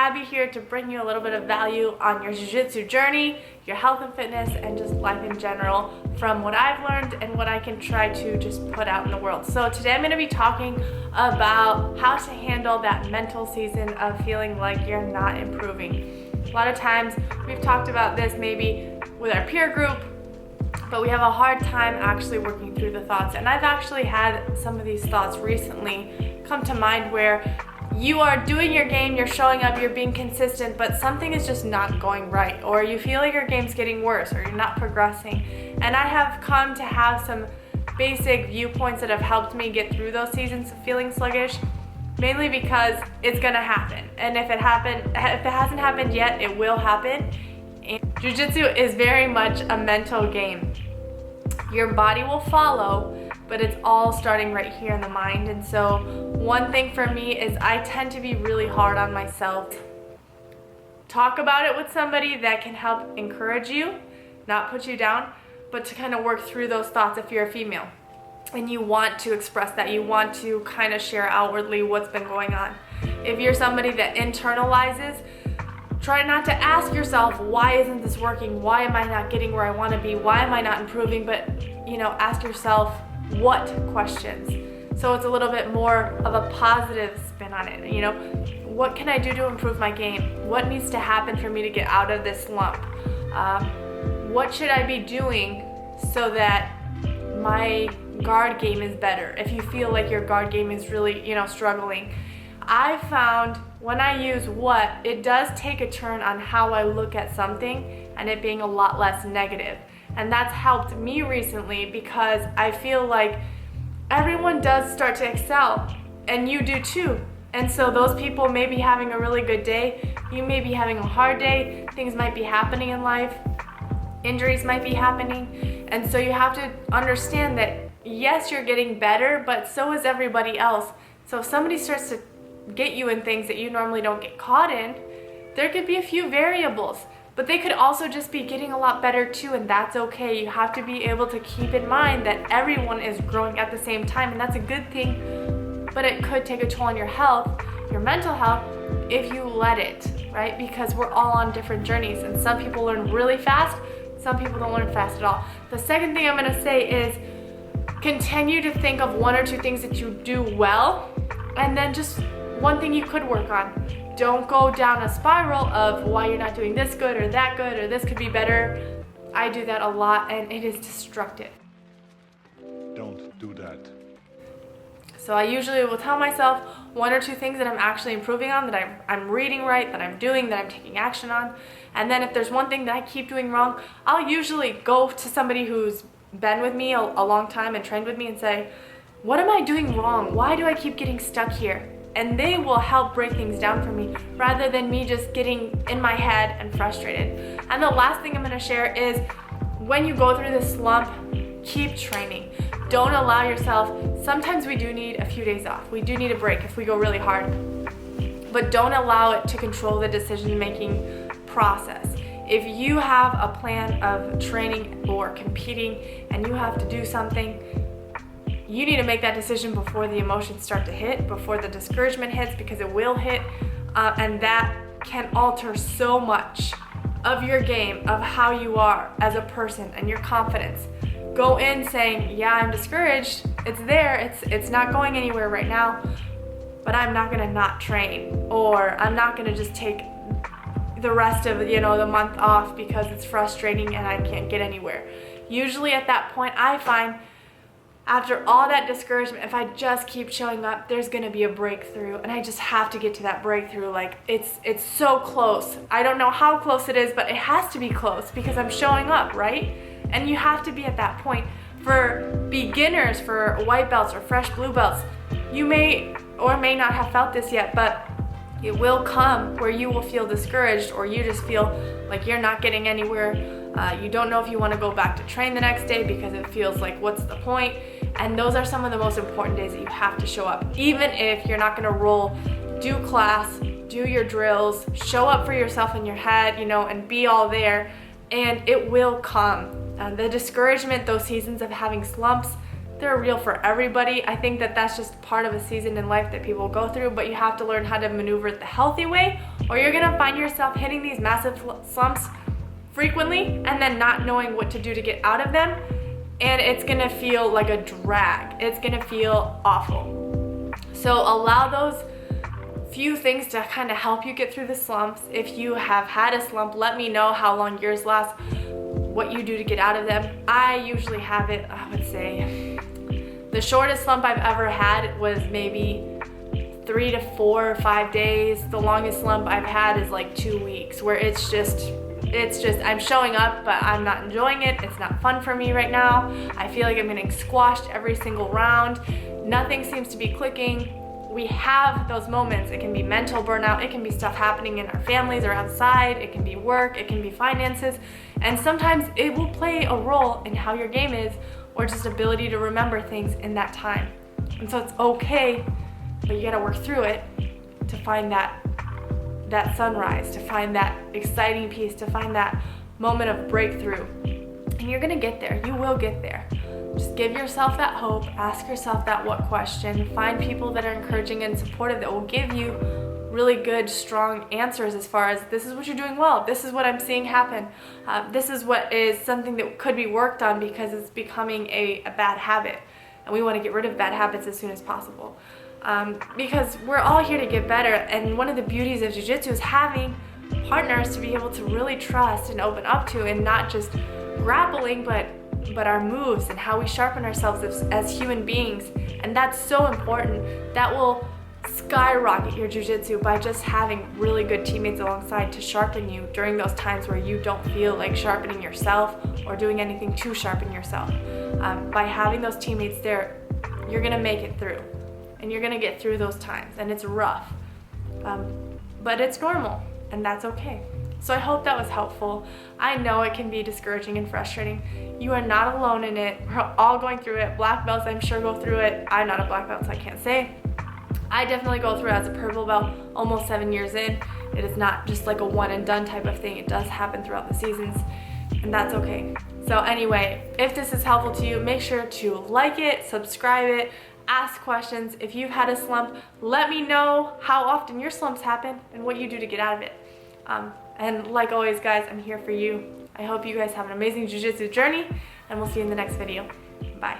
Abby here to bring you a little bit of value on your jiu-jitsu journey, your health and fitness, and just life in general from what I've learned and what I can try to just put out in the world. So today I'm going to be talking about how to handle that mental season of feeling like you're not improving. A lot of times we've talked about this maybe with our peer group, but we have a hard time actually working through the thoughts. And I've actually had some of these thoughts recently come to mind where you are doing your game, you're showing up, you're being consistent, but something is just not going right, or you feel like your game's getting worse, or you're not progressing. And I have come to have some basic viewpoints that have helped me get through those seasons of feeling sluggish, mainly because it's gonna happen. And if it hasn't happened yet, it will happen. And jiu-jitsu is very much a mental game. Your body will follow, but it's all starting right here in the mind. And so one thing for me is I tend to be really hard on myself. Talk about it with somebody that can help encourage you, not put you down, but to kind of work through those thoughts if you're a female and you want to express that, you want to kind of share outwardly what's been going on. If you're somebody that internalizes, try not to ask yourself, why isn't this working? Why am I not getting where I want to be? Why am I not improving? But, ask yourself what questions. So it's a little bit more of a positive spin on it. What can I do to improve my game? What needs to happen for me to get out of this slump? What should I be doing so that my guard game is better? If you feel like your guard game is really, struggling. I found when I use what, it does take a turn on how I look at something and it being a lot less negative. And that's helped me recently because I feel like everyone does start to excel and you do too. And so those people may be having a really good day, you may be having a hard day, things might be happening in life, injuries might be happening. And so you have to understand that yes, you're getting better, but so is everybody else. So if somebody starts to get you in things that you normally don't get caught in, there could be a few variables, but they could also just be getting a lot better too, and that's okay. You have to be able to keep in mind that everyone is growing at the same time, and that's a good thing, but it could take a toll on your health, your mental health, if you let it, right? Because we're all on different journeys, and some people learn really fast, some people don't learn fast at all. The second thing I'm gonna say is continue to think of one or two things that you do well, and then just one thing you could work on. Don't go down a spiral of why you're not doing this good or that good or this could be better. I do that a lot and it is destructive. Don't do that. So I usually will tell myself one or two things that I'm actually improving on, that I'm reading right, that I'm doing, that I'm taking action on. And then if there's one thing that I keep doing wrong, I'll usually go to somebody who's been with me a long time and trained with me and say, what am I doing wrong? Why do I keep getting stuck here? And they will help break things down for me rather than me just getting in my head and frustrated. And the last thing I'm gonna share is when you go through this slump, keep training. Don't allow yourself, sometimes we do need a few days off. We do need a break if we go really hard, but don't allow it to control the decision-making process. If you have a plan of training or competing and you have to do something, you need to make that decision before the emotions start to hit, before the discouragement hits, because it will hit, and that can alter so much of your game, of how you are as a person and your confidence. Go in saying, yeah, I'm discouraged, it's there, it's not going anywhere right now, but I'm not gonna not train, or I'm not gonna just take the rest of the month off because it's frustrating and I can't get anywhere. Usually at that point, I find after all that discouragement, if I just keep showing up, there's gonna be a breakthrough, and I just have to get to that breakthrough. Like it's so close. I don't know how close it is, but it has to be close because I'm showing up, right? And you have to be at that point. For beginners, for white belts or fresh blue belts, you may or may not have felt this yet, but it will come where you will feel discouraged, or you just feel like you're not getting anywhere. You don't know if you want to go back to train the next day because it feels like, what's the point? And those are some of the most important days that you have to show up. Even if you're not going to roll, do class, do your drills, show up for yourself in your head, and be all there, and it will come. The discouragement, those seasons of having slumps, they're real for everybody. I think that that's just part of a season in life that people go through, but you have to learn how to maneuver it the healthy way or you're gonna find yourself hitting these massive slumps frequently and then not knowing what to do to get out of them, and it's gonna feel like a drag. It's gonna feel awful. So allow those few things to kind of help you get through the slumps. If you have had a slump, let me know how long yours last, what you do to get out of them. I usually have it, I would say, the shortest slump I've ever had was maybe 3 to 4 or 5 days. The longest slump I've had is like 2 weeks, where it's just I'm showing up, but I'm not enjoying it. It's not fun for me right now. I feel like I'm getting squashed every single round. Nothing seems to be clicking. We have those moments. It can be mental burnout. It can be stuff happening in our families or outside. It can be work. It can be finances. And sometimes it will play a role in how your game is, or just ability to remember things in that time. And so it's okay, but you gotta work through it to find that sunrise, to find that exciting piece, to find that moment of breakthrough. And you're gonna get there. You will get there. Just give yourself that hope, ask yourself that what question, find people that are encouraging and supportive that will give you really good, strong answers as far as this is what you're doing well, this is what I'm seeing happen, this is what is something that could be worked on because it's becoming a bad habit. And we want to get rid of bad habits as soon as possible. Because we're all here to get better, and one of the beauties of Jiu-Jitsu is having partners to be able to really trust and open up to, and not just grappling, but our moves and how we sharpen ourselves as human beings. And that's so important. That will skyrocket your jiu-jitsu by just having really good teammates alongside to sharpen you during those times where you don't feel like sharpening yourself or doing anything to sharpen yourself. By having those teammates there, you're gonna make it through, and you're gonna get through those times, and it's rough, but it's normal, and that's okay. So I hope that was helpful. I know it can be discouraging and frustrating. You are not alone in it. We're all going through it. Black belts, I'm sure, go through it. I'm not a black belt, so I can't say. I definitely go through it as a purple belt, almost 7 years in. It is not just like a one and done type of thing. It does happen throughout the seasons, and that's okay. So anyway, if this is helpful to you, make sure to like it, subscribe it, ask questions. If you've had a slump, let me know how often your slumps happen and what you do to get out of it. And like always, guys, I'm here for you. I hope you guys have an amazing jiu-jitsu journey, and we'll see you in the next video. Bye.